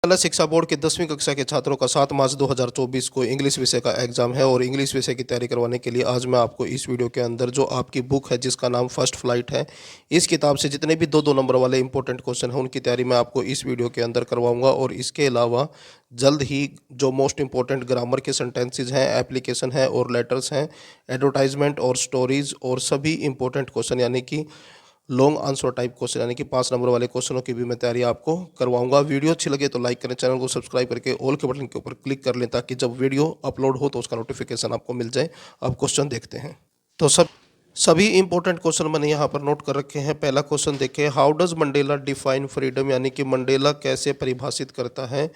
कला शिक्षा बोर्ड के 10वीं कक्षा के छात्रों का 7 मार्च 2024 को इंग्लिश विषय का एग्जाम है और इंग्लिश विषय की तैयारी करवाने के लिए आज मैं आपको इस वीडियो के अंदर जो आपकी बुक है जिसका नाम फर्स्ट फ्लाइट है, इस किताब से जितने भी दो नंबर वाले इंपॉर्टेंट क्वेश्चन हैं उनकी तैयारी मैं आपको इस वीडियो के अंदर करवाऊंगा। और इसके अलावा जल्द ही जो मोस्ट इंपॉर्टेंट ग्रामर के सेंटेंसेज हैं, एप्लीकेशन है और लेटर्स हैं, एडवर्टाइजमेंट और स्टोरीज और सभी इंपॉर्टेंट क्वेश्चन यानी कि लॉन्ग आंसर टाइप क्वेश्चन यानी कि 5 नंबर वाले क्वेश्चनों की भी मैं तैयारी आपको करवाऊंगा। वीडियो अच्छी लगे तो लाइक करें, चैनल को सब्सक्राइब करके ऑल के बटन के ऊपर क्लिक कर लें ताकि जब वीडियो अपलोड हो तो उसका नोटिफिकेशन आपको मिल जाए। अब क्वेश्चन देखते हैं। तो सभी इंपॉर्टेंट क्वेश्चन मैंने यहाँ पर नोट कर रखे हैं। पहला क्वेश्चन देखें, how does Mandela define freedom, यानी कि मंडेला कैसे परिभाषित करता है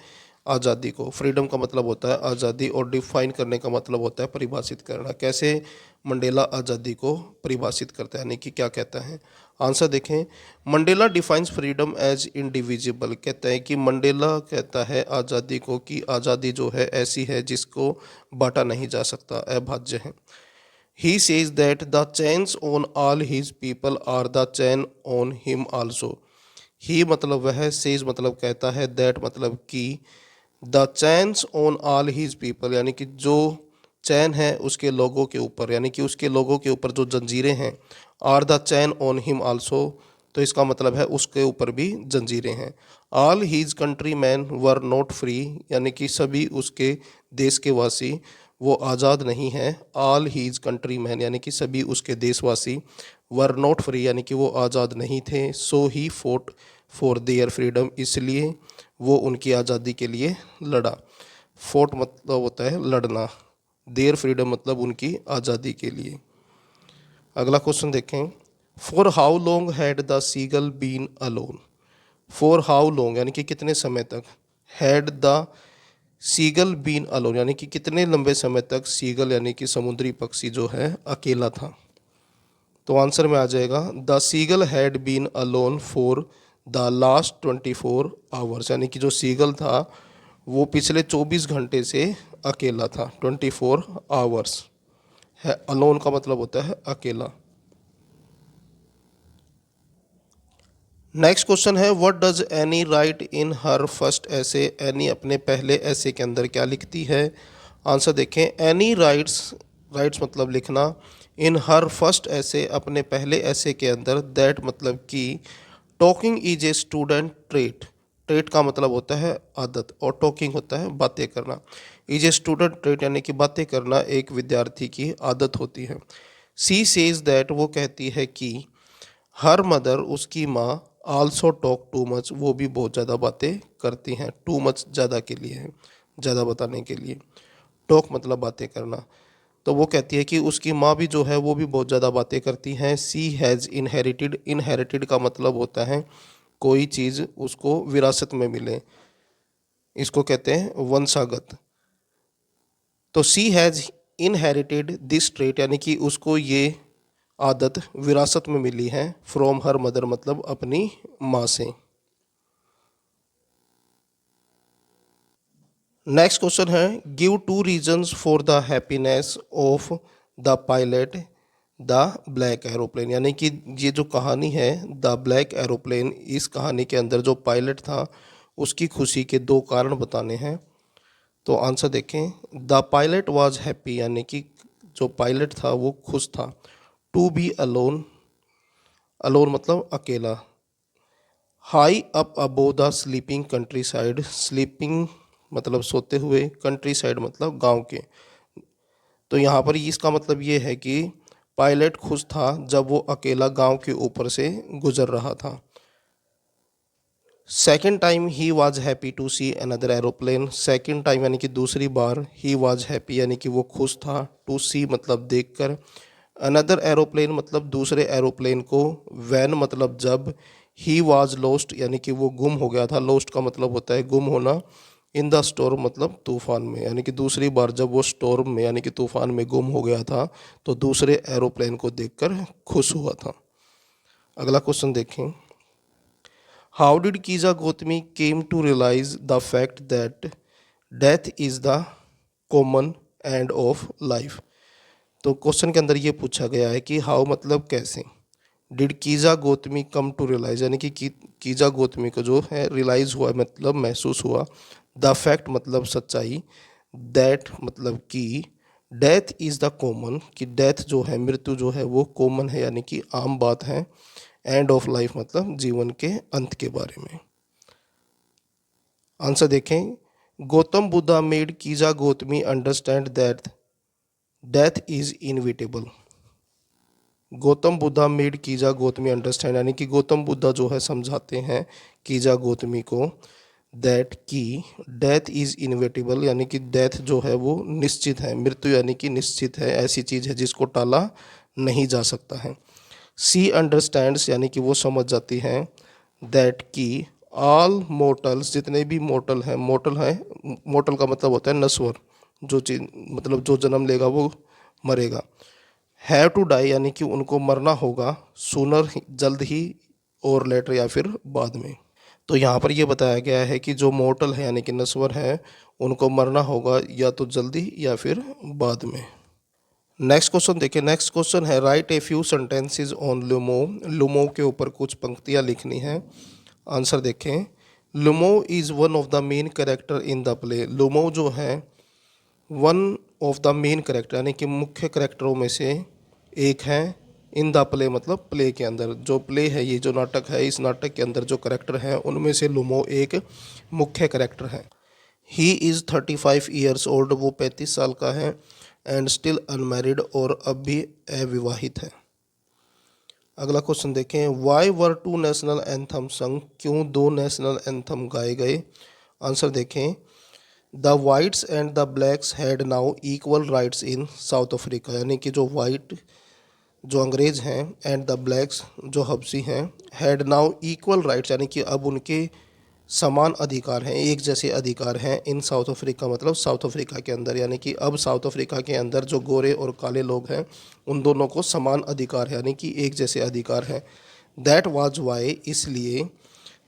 आज़ादी को। फ्रीडम का मतलब होता है आज़ादी और डिफाइन करने का मतलब होता है परिभाषित करना। कैसे मंडेला आज़ादी को परिभाषित करता है यानी कि क्या कहता है। आंसर देखें, Mandela defines freedom as indivisible. कहता है कि मंडेला कहता है आज़ादी को कि आज़ादी जो है ऐसी है जिसको बांटा नहीं जा सकता, अभाज्य है। He says that the chains on all his people are the chain on him also. He मतलब वह, says मतलब कहता है, that मतलब कि, the chains on all his people यानी कि जो चैन है उसके लोगों के ऊपर यानी कि उसके लोगों के ऊपर जो जंजीरें हैं, are the chain on him also तो इसका मतलब है उसके ऊपर भी जंजीरें हैं। All his countrymen were not free यानी कि सभी उसके देश के वासी वो आज़ाद नहीं है। ऑल हीज कंट्री मैन यानी कि सभी उसके देशवासी, वर नॉट फ्री यानी कि वो आज़ाद नहीं थे। सो ही फोट फॉर देयर फ्रीडम इसलिए वो उनकी आज़ादी के लिए लड़ा। फोट मतलब होता है लड़ना, देयर फ्रीडम मतलब उनकी आज़ादी के लिए। अगला क्वेश्चन देखें, for how long had the seagull been alone. For how long यानी कि कितने समय तक, had the seagull been alone यानी कि कितने लंबे समय तक सीगल यानी कि समुद्री पक्षी जो है अकेला था। तो आंसर में आ जाएगा, the seagull had been alone for the last 24 hours यानी कि जो सीगल था वो पिछले 24 घंटे से अकेला था। 24 आवर्स है, अलोन का मतलब होता है अकेला। नेक्स्ट क्वेश्चन है, what does any right in her first ऐसे। एनी अपने पहले ऐसे के अंदर क्या लिखती है। आंसर देखें, एनी राइट्स मतलब लिखना, इन हर फर्स्ट ऐसे अपने पहले ऐसे के अंदर, दैट मतलब कि, talking is a student trait. Trait का मतलब होता है आदत और टॉकिंग होता है बातें करना। इज ए स्टूडेंट ट्रेट यानी कि बातें करना एक विद्यार्थी की आदत होती है। सी सेज दैट वो कहती है कि, हर मदर उसकी माँ, आल्सो टॉक टू मच वो भी बहुत ज़्यादा बातें करती हैं। टू मच ज़्यादा के लिए है, ज़्यादा बताने के लिए। टॉक मतलब बातें करना। तो वो कहती है कि उसकी माँ भी जो है वो भी बहुत ज़्यादा बातें करती हैं। सी हैज़ इनहेरिटेड, इनहेरिटेड का मतलब होता है कोई चीज़ उसको विरासत में मिले, इसको कहते हैं वंशागत। तो सी हैज़ इनहेरिटेड दिस ट्रेट यानी कि उसको ये आदत विरासत में मिली है, फ्रॉम हर मदर मतलब अपनी माँ से। नेक्स्ट क्वेश्चन है, give 2 reasons for the happiness of the pilot the black aeroplane यानी कि ये जो कहानी है द ब्लैक एरोप्लेन, इस कहानी के अंदर जो पायलट था उसकी खुशी के 2 कारण बताने हैं। तो आंसर देखें, द पायलट वाज हैप्पी यानी कि जो पायलट था वो खुश था। टू बी अलोन, अलोन मतलब अकेला। High up above the sleeping country side, sleeping मतलब सोते हुए, कंट्री साइड मतलब गांव के। तो यहाँ पर इसका मतलब ये है कि पायलट खुश था जब वो अकेला गांव के ऊपर से गुजर रहा था। Second time he was happy to see another aeroplane, second time यानी कि दूसरी बार, ही वॉज हैप्पी यानी कि वो खुश था, टू सी मतलब देखकर, अनदर एरोप्लेन मतलब दूसरे एरोप्लेन को, वैन मतलब जब, ही वॉज लोस्ट यानी कि वो गुम हो गया था, लोस्ट का मतलब होता है गुम होना, इन द स्टॉर्म मतलब तूफान में यानी कि दूसरी बार जब वो स्टॉर्म में यानी कि तूफान में गुम हो गया था तो दूसरे एरोप्लेन को देखकर खुश हुआ था। अगला क्वेश्चन देखें, how did Kisa Gotami came to realise the fact that death is the common end of life. तो क्वेश्चन के अंदर ये पूछा गया है कि हाउ मतलब कैसे, did Kisa Gotami come to realise, यानी कि कीजा गौतमी को जो है रियलाइज हुआ मतलब महसूस हुआ। द फैक्ट मतलब सच्चाई। दैट मतलब कि। डेथ इज़ द कॉमन, कि डेथ जो है मृत्यु जो है वो कॉमन है यानी कि आम बात है। एंड ऑफ लाइफ मतलब जीवन के अंत के बारे में। आंसर देखें। Gautam Buddha made Kisa Gotami understand that death is inevitable. Gautam Buddha made Kisa Gotami understand, यानी कि गौतम बुद्धा जो है समझाते हैं कीजा गौतमी को दैट की डेथ इज़ इनविटेबल, यानी कि डेथ जो है वो निश्चित है, मृत्यु यानी कि निश्चित है, ऐसी चीज़ है जिसको टाला नहीं जा सकता है। सी अंडरस्टैंड्स, यानी कि वो समझ जाती हैं दैट की ऑल मोर्टल्स, जितने भी मोर्टल हैं, मोर्टल का मतलब होता है नश्वर, जो चीज मतलब जो जन्म लेगा वो मरेगा। हैव टू डाई, यानी कि उनको मरना होगा, सूनर जल्द ही, और लेटर या फिर बाद में। तो यहाँ पर ये बताया गया है कि जो मोर्टल है यानी कि नश्वर है उनको मरना होगा या तो जल्दी या फिर बाद में। नेक्स्ट क्वेश्चन देखिए। नेक्स्ट क्वेश्चन है write a few sentences on Lumo. Lumo के ऊपर कुछ पंक्तियाँ लिखनी हैं। आंसर देखें। Lumo is one of the main character in the play. Lumo जो है one of the main character, यानी कि मुख्य कैरेक्टरों में से एक है। इन द प्ले मतलब प्ले के अंदर, जो प्ले है ये जो नाटक है, इस नाटक के अंदर जो कैरेक्टर हैं उनमें से लुमो एक मुख्य कैरेक्टर है। ही इज़ 35 ईयर्स ओल्ड, वो 35 साल का है। एंड स्टिल अनमैरिड, और अब भी अविवाहित है। अगला क्वेश्चन देखें। Why were two national anthem sung, क्यों दो नेशनल एंथम गाए गए। आंसर देखें। The whites and the blacks had now equal rights in South Africa, यानी कि जो वाइट जो अंग्रेज हैं एंड द ब्लैक्स जो हबसी हैं, हैड नाउ इक्वल राइट्स, यानी कि अब उनके समान अधिकार हैं, एक जैसे अधिकार हैं इन साउथ अफ्रीका मतलब साउथ अफ्रीका के अंदर, यानी कि अब साउथ अफ्रीका के अंदर जो गोरे और काले लोग हैं उन दोनों को समान अधिकार है, यानी कि एक जैसे अधिकार हैं। दैट वाज वाई, इसलिए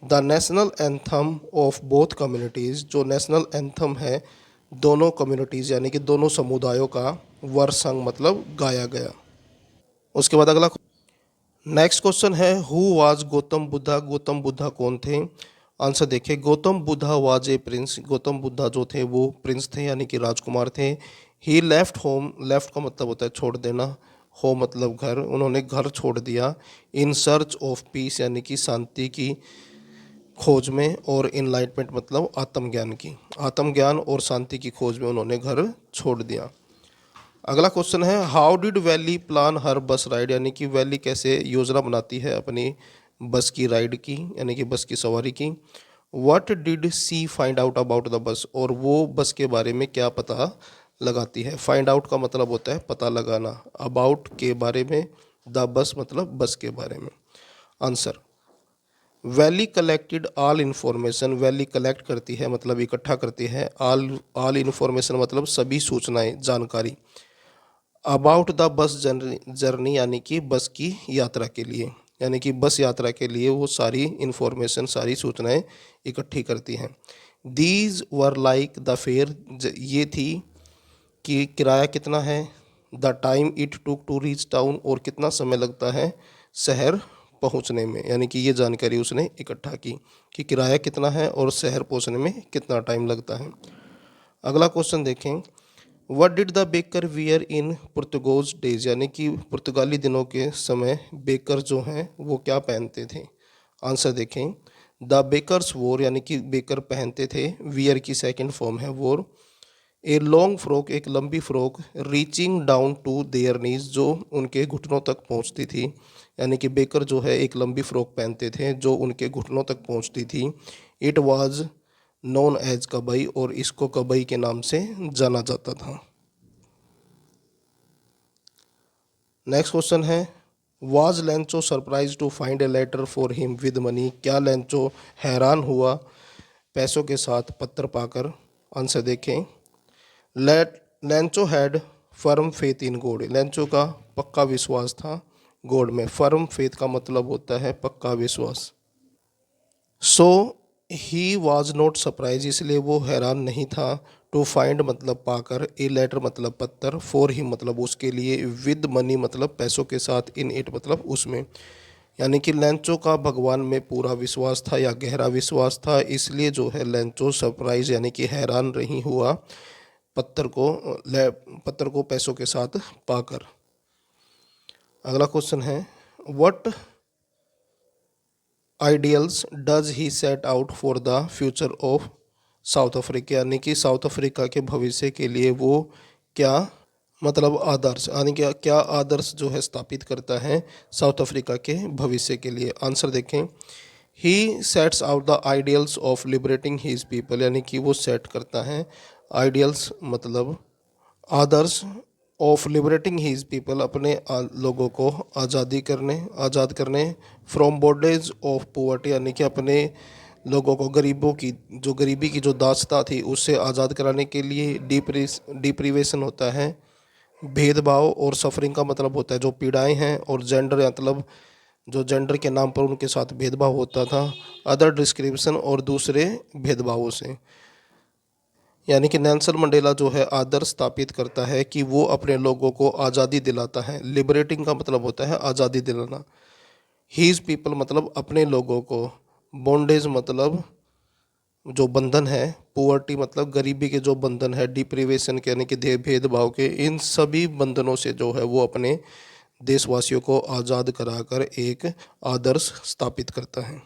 the national anthem of both communities, जो नेशनल एंथम है दोनों कम्युनिटीज़ यानी कि दोनों समुदायों का, वर संग मतलब गाया गया। उसके बाद अगला नेक्स्ट क्वेश्चन है हु वाज गौतम बुद्धा। गौतम बुद्धा कौन थे। आंसर देखिए। Gautam Buddha was a Prince, Gautam Buddha जो थे वो प्रिंस थे यानी कि राजकुमार थे। ही लेफ्ट होम, लेफ्ट का मतलब होता है छोड़ देना, होम मतलब घर, उन्होंने घर छोड़ दिया। इन सर्च ऑफ पीस, यानी कि शांति की खोज में, और इनलाइटमेंट मतलब आत्मज्ञान की, आत्मज्ञान और शांति की खोज में उन्होंने घर छोड़ दिया। अगला क्वेश्चन है हाउ डिड वैली प्लान हर बस राइड, यानी कि वैली कैसे योजना बनाती है अपनी बस की राइड की, यानी कि बस की सवारी की। What did she find out about the bus, और वो बस के बारे में क्या पता लगाती है। फाइंड आउट का मतलब होता है पता लगाना, अबाउट के बारे में, द बस मतलब बस के बारे में। Answer. Valley collected all information, valley collect करती है मतलब इकट्ठा करती है, ऑल इन्फॉर्मेशन मतलब सभी सूचनाएं जानकारी, अबाउट द बस जर्नी यानी कि बस की यात्रा के लिए, यानी कि बस यात्रा के लिए वो सारी इन्फॉर्मेशन सारी सूचनाएं इकट्ठी करती हैं। These were like the fare, ये थी कि किराया कितना है, the time it took to reach town, और कितना समय लगता है शहर पहुंचने में, यानी कि ये जानकारी उसने इकट्ठा की कि किराया कितना है और शहर पहुंचने में कितना टाइम लगता है। अगला क्वेश्चन देखें। What did the baker wear in Portuguese days, यानी कि पुर्तगाली दिनों के समय बेकर जो हैं वो क्या पहनते थे। आंसर देखें। द बेकर्स वोर, यानी कि बेकर पहनते थे, वियर की सेकंड फॉर्म है वोर। ए लॉन्ग फ्रॉक, एक लंबी frock, reaching down to their knees, जो उनके घुटनों तक पहुंचती थी, यानी कि बेकर जो है एक लंबी फ्रॉक पहनते थे जो उनके घुटनों तक पहुंचती थी। इट वाज नोन एज कबई, और इसको कबई के नाम से जाना जाता था। नेक्स्ट क्वेश्चन है was Lencho surprise to find a letter for him with money, क्या लेंचो हैरान हुआ पैसों के साथ पत्र पाकर। आंसर देखें। Let Lencho had firm faith in God, Lencho का पक्का विश्वास था गॉड में, फर्म फेथ का मतलब होता है पक्का विश्वास। सो ही वॉज नॉट सरप्राइज, इसलिए वो हैरान नहीं था, टू फाइंड मतलब पाकर, ए लेटर मतलब पत्थर, फॉर ही मतलब उसके लिए, विद मनी मतलब पैसों के साथ, इन इट मतलब उसमें। यानी कि लेंचो का भगवान में पूरा विश्वास था या गहरा विश्वास था, इसलिए जो है लेंचो सरप्राइज यानी कि हैरान नहीं हुआ पत्थर को पैसों के साथ पाकर। अगला क्वेश्चन है, what ideals does he set out for the future of south Africa, यानी कि साउथ अफ्रीका के भविष्य के लिए वो क्या मतलब आदर्श यानी क्या क्या आदर्श जो है स्थापित करता है साउथ अफ्रीका के भविष्य के लिए। आंसर देखें, he sets out the ideals of liberating his people, यानी कि वो सेट करता है आइडियल्स मतलब आदर्श ऑफ लिबरेटिंग हीज पीपल अपने लोगों को आज़ाद करने फ्रॉम बॉन्डेज ऑफ पोवर्टी, यानी कि अपने लोगों को गरीबी की जो दासता थी उससे आज़ाद कराने के लिए। डिप्रीवेशन होता है भेदभाव, और सफरिंग का मतलब होता है जो पीड़ाएं हैं, और जेंडर मतलब जो जेंडर के नाम पर उनके साथ भेदभाव होता था। अदर डिस्क्रिप्शन और दूसरे भेदभावों से, यानी कि नेल्सन मंडेला जो है आदर्श स्थापित करता है कि वो अपने लोगों को आज़ादी दिलाता है। लिबरेटिंग का मतलब होता है आज़ादी दिलाना। हीज पीपल मतलब अपने लोगों को। बॉन्डेज मतलब जो बंधन है। पुअर्टी मतलब गरीबी के जो बंधन है। डिप्रीवेशन के यानी कि भेदभाव के, इन सभी बंधनों से जो है वो अपने देशवासियों को आज़ाद कराकर एक आदर्श स्थापित करता है।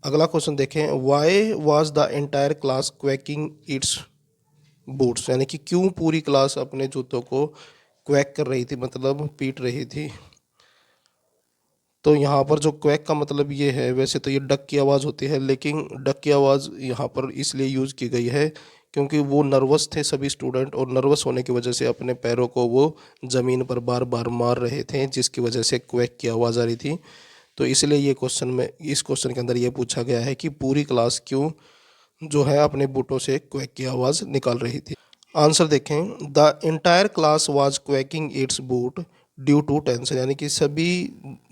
अगला क्वेश्चन देखें, why was the entire class quaking its boots, यानी कि क्यों पूरी क्लास अपने जूतों को क्वैक कर रही थी मतलब पीट रही थी। तो यहाँ पर जो क्वैक का मतलब ये है, वैसे तो ये डक की आवाज़ होती है, लेकिन डक की आवाज़ यहाँ पर इसलिए यूज़ की गई है क्योंकि वो नर्वस थे सभी स्टूडेंट, और नर्वस होने की वजह से अपने पैरों को वो ज़मीन पर बार बार मार रहे थे, जिसकी वजह से क्वैक की आवाज़ आ रही थी। तो इसलिए इस क्वेश्चन के अंदर ये पूछा गया है कि पूरी क्लास क्यों जो है अपने बूटों से क्वैक की आवाज़ निकाल रही थी। आंसर देखें, the entire class was quaking its boot due to tension, यानी कि सभी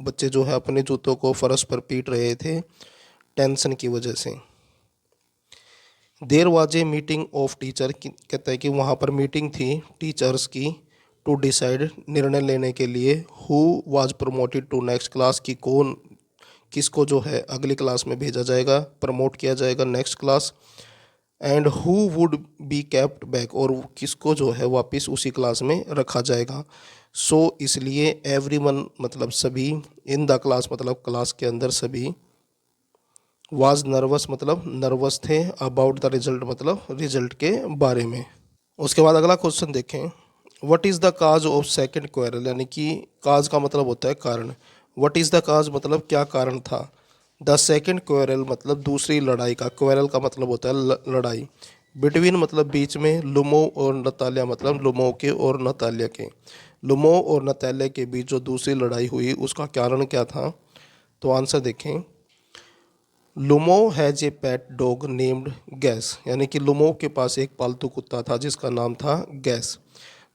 बच्चे जो है अपने जूतों को फर्श पर पीट रहे थे टेंशन की वजह से। There was a meeting of teacher, कहता है कि वहाँ पर मीटिंग थी टीचर्स की, टू डिसाइड निर्णय लेने के लिए, who was promoted to next class, की कौन किसको जो है अगली क्लास में भेजा जाएगा, प्रमोट किया जाएगा next class, and who would be kept back, और किसको जो है वापस उसी क्लास में रखा जाएगा। सो इसलिए एवरीवन मतलब सभी, इन द क्लास मतलब क्लास के अंदर सभी, वाज नर्वस मतलब नर्वस थे, अबाउट द रिजल्ट मतलब रिजल्ट के बारे में। उसके बाद अगला क्वेश्चन देखें, what is the cause of second quarrel, यानी कि काज का मतलब होता है कारण। व्हाट इज़ द काज मतलब क्या कारण था। द सेकंड क्वेरल मतलब दूसरी लड़ाई का, क्वेरल का मतलब होता है लड़ाई। बिटवीन मतलब बीच में, लुमो और नतालिया मतलब लुमो के और नतालिया के। लुमो और नतालिया के बीच जो दूसरी लड़ाई हुई उसका कारण क्या था। तो आंसर देखें, Lomov has a pet dog named Guess, यानी कि लुमो के पास एक पालतू कुत्ता था जिसका नाम था Guess.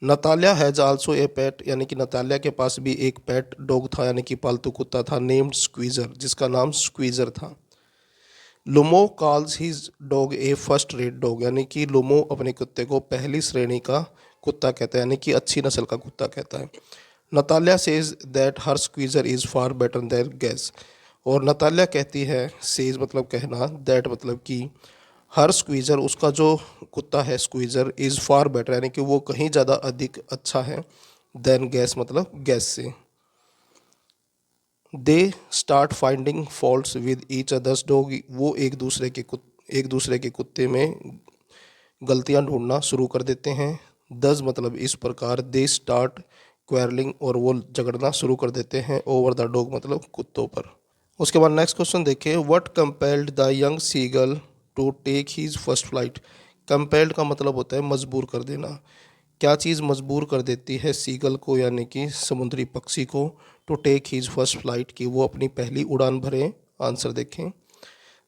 Natalya has also a pet, यानी कि नतालिया के पास भी एक पेट डॉग था यानी कि पालतू कुत्ता था, नेम्ड स्क्वीज़र, जिसका नाम स्क्वीज़र था। लुमो कॉल्स हिज डॉग ए फर्स्ट रेट डॉग, यानी कि लुमो अपने कुत्ते को पहली श्रेणी का कुत्ता कहता है, यानी कि अच्छी नस्ल का कुत्ता कहता है। Natalia says that her squeezer is far better than gas, और नतालिया कहती है, सेज मतलब कहना, दैट मतलब कि हर स्क्वीज़र उसका जो कुत्ता है स्क्वीज़र इज़ फार बेटर, यानी कि वो कहीं ज़्यादा अधिक अच्छा है, देन गैस मतलब गैस से। They start finding faults with each others dog, वो एक दूसरे के कुत्ते में गलतियां ढूंढना शुरू कर देते हैं। दस मतलब इस प्रकार, दे स्टार्ट क्वेरलिंग, और वो झगड़ना शुरू कर देते हैं, ओवर द डॉग मतलब कुत्तों पर। उसके बाद नेक्स्ट क्वेश्चन देखिए, what compelled the young seagull to take his first flight. Compelled का मतलब होता है मजबूर कर देना। क्या चीज़ मजबूर कर देती है सीगल को यानी कि समुद्री पक्षी को, to take his first flight, की वो अपनी पहली उड़ान भरे। आंसर देखें,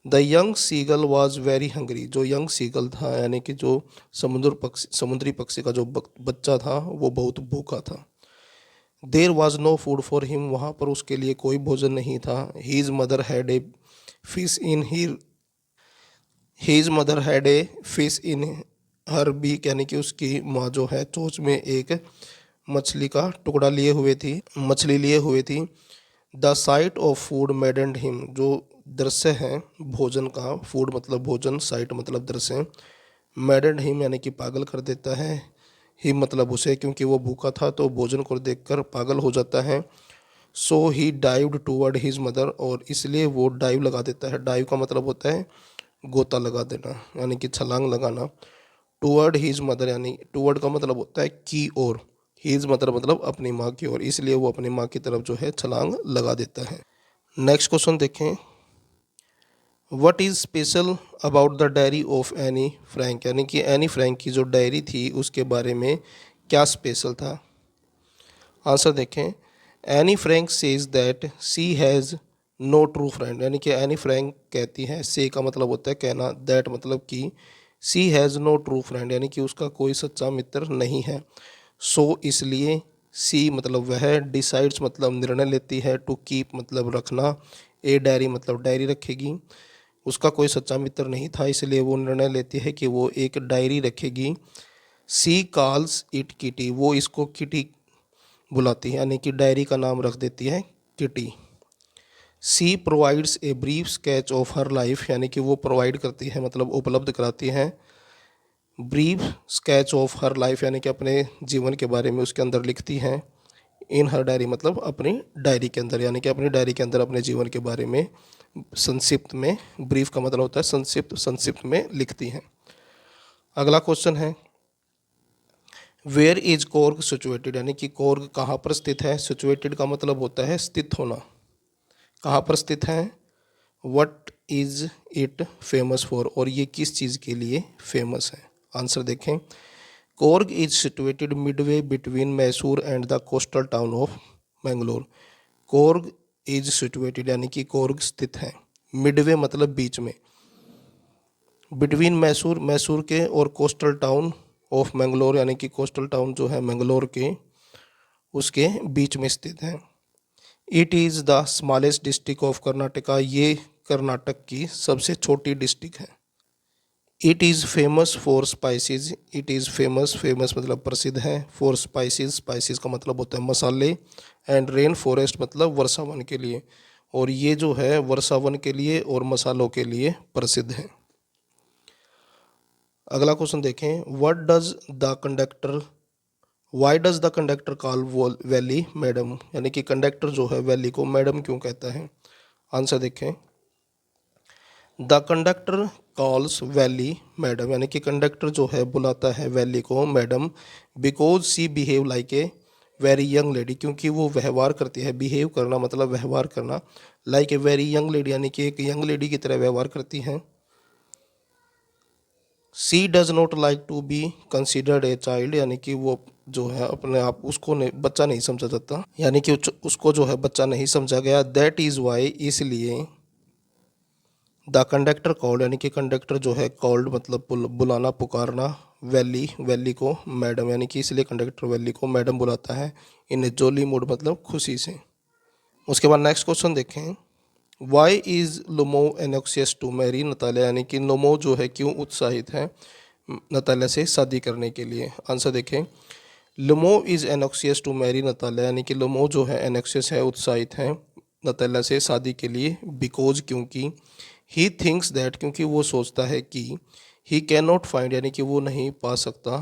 the young seagull was very hungry, जो यंग सीगल था यानी कि जो समुद्री पक्षी का जो बच्चा था वो बहुत भूखा था। There was no food for him, वहाँ पर उसके लिए कोई भोजन नहीं था। His mother had a fish in his mother had a fish in her beak, यानी कि उसकी माँ जो है चोंच में एक मछली लिए हुए थी। The site of food मैडेंड him, जो दृश्य है भोजन का, फूड मतलब भोजन, साइट मतलब दृश्य, मैडेंड हिम यानी कि पागल कर देता है, हिम मतलब उसे, क्योंकि वो भूखा था तो भोजन को देखकर पागल हो जाता है। सो ही डाइव्ड टूवर्ड हिज मदर, और इसलिए वो डाइव लगा देता है। डाइव का मतलब होता है गोता लगा देना, यानी कि छलांग लगाना। टूवर्ड हिज मदर, यानी टूवर्ड का मतलब होता है की ओर, हिज मदर मतलब अपनी माँ की ओर, इसलिए वो अपनी माँ की तरफ जो है छलांग लगा देता है। नेक्स्ट क्वेश्चन देखें, what is special about the diary of Anne Frank, यानी कि एनी फ्रैंक की जो डायरी थी उसके बारे में क्या स्पेशल था। आंसर देखें, Anne Frank says that she has no true friend, यानी कि एनी फ्रैंक कहती है, से का मतलब होता है कहना, दैट मतलब कि, सी हैज़ नो ट्रू फ्रेंड यानी कि उसका कोई सच्चा मित्र नहीं है। सो इसलिए, सी मतलब वह, डिसाइड्स मतलब निर्णय लेती है, टू कीप मतलब रखना, ए डायरी मतलब डायरी रखेगी। उसका कोई सच्चा मित्र नहीं था इसलिए वो निर्णय लेती है कि वो एक डायरी रखेगी। सी कॉल्स इट किटी, वो इसको किटी बुलाती है, यानी कि डायरी का नाम रख देती है Kitty. She provides a brief sketch of her life, यानी कि वो प्रोवाइड करती है मतलब उपलब्ध कराती है brief sketch of her life, यानी कि अपने जीवन के बारे में उसके अंदर लिखती हैं। इन हर डायरी मतलब अपनी डायरी के अंदर, यानी कि अपनी डायरी के अंदर अपने जीवन के बारे में संक्षिप्त में, ब्रीफ का मतलब होता है संक्षिप्त, संक्षिप्त में लिखती हैं। अगला क्वेश्चन है, वेयर इज कोर्ग सिचुएटेड, यानी कि कोर्ग कहाँ पर स्थित है। सिचुएटेड का मतलब होता है स्थित होना, कहाँ पर स्थित है। What is it famous for, और ये किस चीज़ के लिए फेमस है। आंसर देखें, Coorg is situated midway between Mysore and the coastal town of Mangalore. Coorg is situated यानी कि कोर्ग स्थित है, मिडवे मतलब बीच में, बिटवीन मैसूर, मैसूर के, और कोस्टल टाउन ऑफ मैंगलोर यानी कि कोस्टल टाउन जो है मैंगलोर के, उसके बीच में स्थित है। It is the smallest district of Karnataka, ये कर्नाटक की सबसे छोटी डिस्ट्रिक्ट है। It is famous for spices, it is famous, famous मतलब प्रसिद्ध है, फॉर स्पाइसेस, स्पाइसेस का मतलब होता है मसाले, एंड रेन फॉरेस्ट मतलब वर्षावन के लिए, और ये जो है वर्षावन के लिए और मसालों के लिए प्रसिद्ध है। अगला क्वेश्चन देखें, what does the conductor, why does the conductor call valley madam, यानी कि कंडक्टर जो है वैली को मैडम क्यों कहता है। आंसर देखें, the conductor calls Valli madam, यानी कि कंडक्टर जो है बुलाता है वैली को madam, because she behave like a very young lady, क्योंकि वो व्यवहार करती है, बिहेव करना मतलब व्यवहार करना, like a very young lady यानी कि एक यंग लेडी की तरह व्यवहार करती हैं। She does not like to be considered a child, यानी कि वो जो है अपने आप उसको नहीं, बच्चा नहीं समझा जाता, यानी कि उसको जो है बच्चा नहीं समझा गया। दैट इज़ वाई, इसलिए, द कंडक्टर कॉल्ड, यानी कि कंडक्टर जो है कॉल्ड मतलब बुलाना, पुकारना, वैली, वैली को मैडम, यानी कि इसलिए कंडक्टर वैली को मैडम बुलाता है, इन जोली मूड मतलब खुशी से। उसके बाद नेक्स्ट क्वेश्चन देखें, why is Lomov obnoxious to marry Natalya, यानी कि लोमो जो है क्यों उत्साहित है नतालिया से शादी करने के लिए। आंसर देखें, लोमो इज़ एनोक्सियस टू मैरी नतालिया, यानी कि लोमो जो है एनोक्सियस है, उत्साहित है नतालिया से शादी के लिए, बिकॉज क्योंकि, ही थिंक्स दैट क्योंकि वो सोचता है कि, ही कैन नॉट फाइंड यानी कि वो नहीं पा सकता,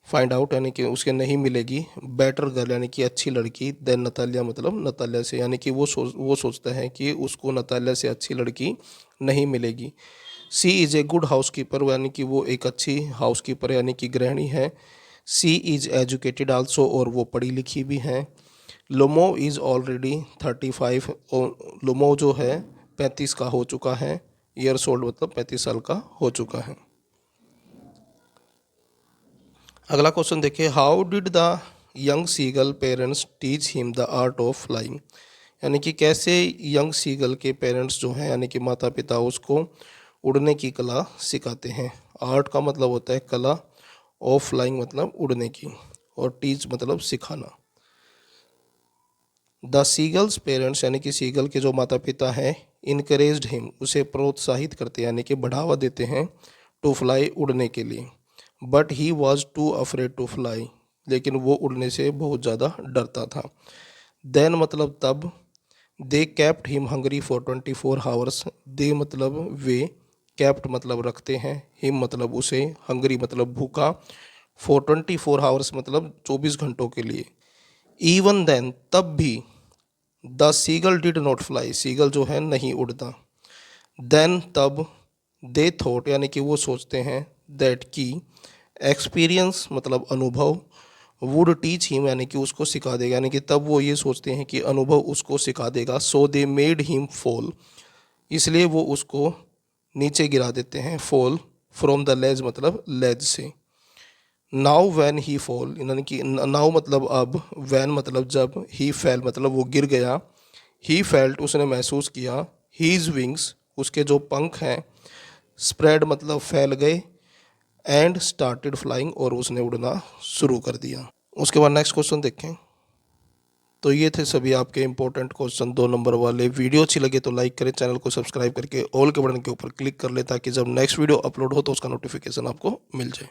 फाइंड आउट यानी कि उसके नहीं मिलेगी, बेटर गर्ल यानी कि अच्छी लड़की, देन नतालिया मतलब नतालिया से, यानी कि वो सोचता है कि उसको नतालिया से अच्छी लड़की नहीं मिलेगी। She is a good house keeper, यानी कि वो एक अच्छी हाउस कीपर यानी कि गृहिणी है। सी इज़ एजुकेटेड आल्सो, और वो पढ़ी लिखी भी हैं। लोमो इज़ ऑलरेडी 35, और लोमो जो है 35 का हो चुका है, ईयर्स ओल्ड मतलब 35 साल का हो चुका है। अगला क्वेश्चन देखिए, how did the young seagull parents teach him the art of flying, यानी कि कैसे यंग सीगल के पेरेंट्स जो हैं यानी कि माता पिता उसको उड़ने की कला सिखाते हैं। आर्ट का मतलब होता है कला, ऑफ फ्लाइंग मतलब उड़ने की, और टीच मतलब सिखाना। द सीगल्स पेरेंट्स यानी कि सीगल के जो माता पिता हैं, इनकरेज्ड हिम उसे प्रोत्साहित करते हैं यानी कि बढ़ावा देते हैं, टू फ्लाई उड़ने के लिए, but he was too afraid to fly, लेकिन वो उड़ने से बहुत ज़्यादा डरता था। देन मतलब तब, they kept him hungry for 24 hours. They मतलब वे, कैप्ट मतलब रखते हैं, हिम मतलब उसे, हंगरी मतलब भूखा, फॉर 24 हावर्स मतलब 24 घंटों के लिए। इवन देन तब भी, the seagull did not fly, seagull जो है नहीं उड़ता। देन तब, दे थॉट यानी कि वो सोचते हैं, दैट की, एक्सपीरियंस मतलब अनुभव, वुड टीच हिम यानी कि उसको सिखा देगा, यानी कि तब वो ये सोचते हैं कि अनुभव उसको सिखा देगा। सो दे मेड हिम फॉल, इसलिए वो उसको नीचे गिरा देते हैं। फॉल फ्रॉम द लेज मतलब लेज से। नाउ वैन ही फॉल यानी कि नाउ मतलब अब, वैन मतलब जब, ही फैल मतलब वो गिर गया, ही फेल्ट उसने महसूस किया, हीज विंग्स उसके जो पंख हैं, स्प्रेड मतलब फैल गए, एंड स्टार्टेड फ्लाइंग और उसने उड़ना शुरू कर दिया। उसके बाद नेक्स्ट क्वेश्चन देखें। तो ये थे सभी आपके इंपॉर्टेंट क्वेश्चन 2 नंबर वाले। वीडियो अच्छी लगे तो लाइक करें, चैनल को सब्सक्राइब करके ऑल के बटन के ऊपर क्लिक कर लें ताकि जब नेक्स्ट वीडियो अपलोड हो तो उसका नोटिफिकेशन आपको मिल जाए।